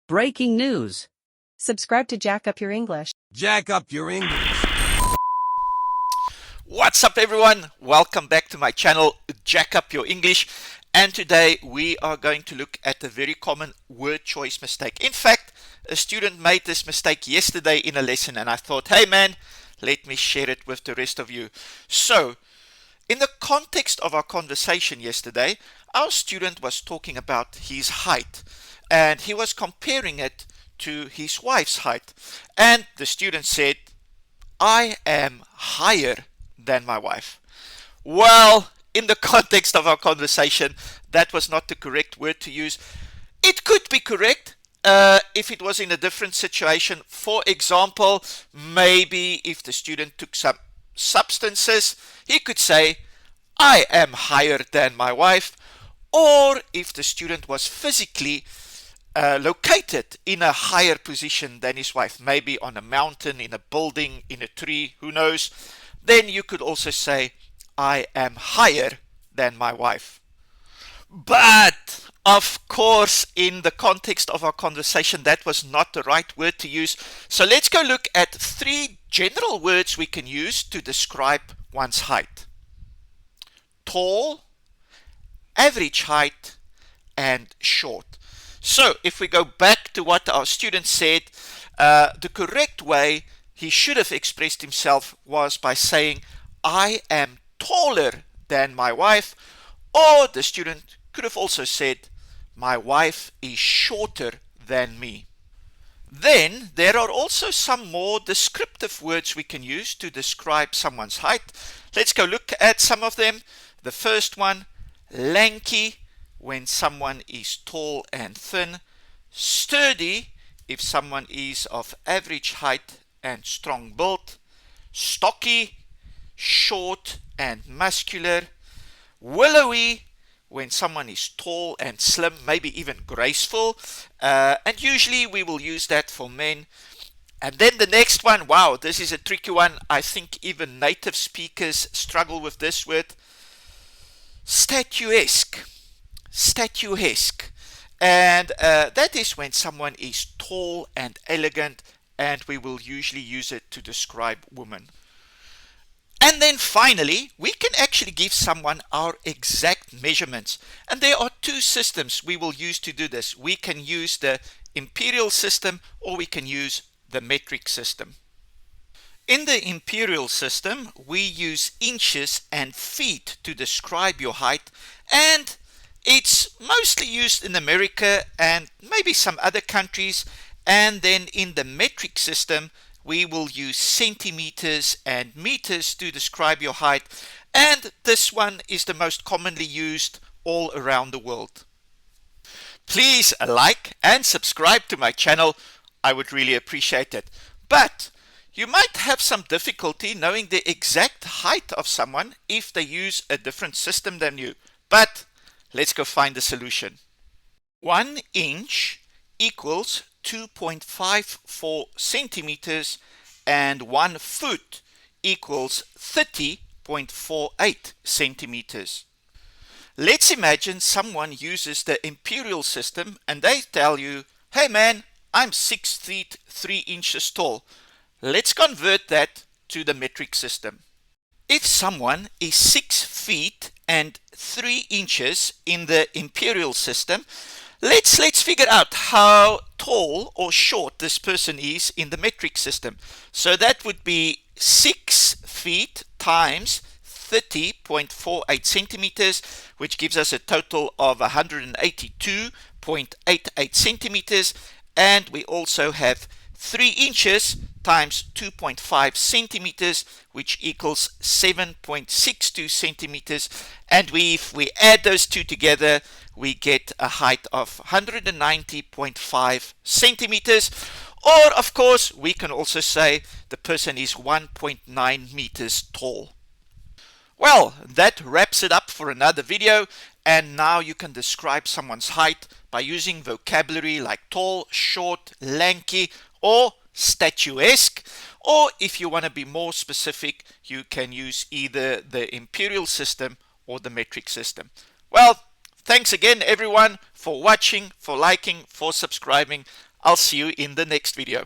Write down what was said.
Breaking news. Subscribe to Jack Up Your English. Jack up your English. What's up, everyone? Welcome back to my channel, Jack Up Your English. And today we are going to look at a very common word choice mistake. In fact, a student made this mistake yesterday in a lesson, and I thought, hey man, let me share it with the rest of you. So, in the context of our conversation yesterday, our student was talking about his height, and he was comparing it to his wife's height. And the student said, I am higher than my wife. Well, in the context of our conversation, that was not the correct word to use. It could be correct if it was in a different situation. For example, maybe if the student took some substances, he could say, I am higher than my wife. Or if the student was physically located in a higher position than his wife, maybe on a mountain, in a building, in a tree, who knows, then you could also say, I am higher than my wife. But of course, in the context of our conversation, that was not the right word to use. So let's go look at 3 general words we can use to describe one's height: tall, average height, and short. So if we go back to what our student said, the correct way he should have expressed himself was by saying, I am taller than my wife. Or the student could have also said, my wife is shorter than me. Then there are also some more descriptive words we can use to describe someone's height. Let's go look at some of them. The first one, lanky, when someone is tall and thin; sturdy, if someone is of average height and strong build; stocky, short and muscular; willowy, when someone is tall and slim, maybe even graceful, and usually we will use that for men. And then the next one, wow, this is a tricky one. I think even native speakers struggle with this word: statuesque. Statuesque. And that is when someone is tall and elegant, and we will usually use it to describe women. And then finally, we can actually give someone our exact measurements. And there are 2 systems we will use to do this. We can use the imperial system, or we can use the metric system. In the imperial system, we use inches and feet to describe your height, and it's mostly used in America and maybe some other countries. And then in the metric system, we will use centimeters and meters to describe your height, and this one is the most commonly used all around the world. Please like and subscribe to my channel. I would really appreciate it. But you might have some difficulty knowing the exact height of someone if they use a different system than you. But let's go find the solution. 1 inch equals 2.54 centimeters, and 1 foot equals 30.48 centimeters. Let's imagine someone uses the imperial system and they tell you, hey man, I'm 6 feet 3 inches tall. Let's convert that to the metric system. If someone is 6 feet and 3 inches in the imperial system, let's figure out how tall or short this person is in the metric system. So that would be 6 feet times 30.48 centimeters, which gives us a total of 182.88 centimeters. And we also have 3 inches times 2.5 centimeters, which equals 7.62 centimeters. And if we add those 2 together, we get a height of 190.5 centimeters. Or, of course, we can also say the person is 1.9 meters tall. Well, that wraps it up for another video. And now you can describe someone's height by using vocabulary like tall, short, lanky, or statuesque. Or if you want to be more specific, you can use either the imperial system or the metric system. Well, thanks again everyone for watching, for liking, for subscribing. I'll see you in the next video.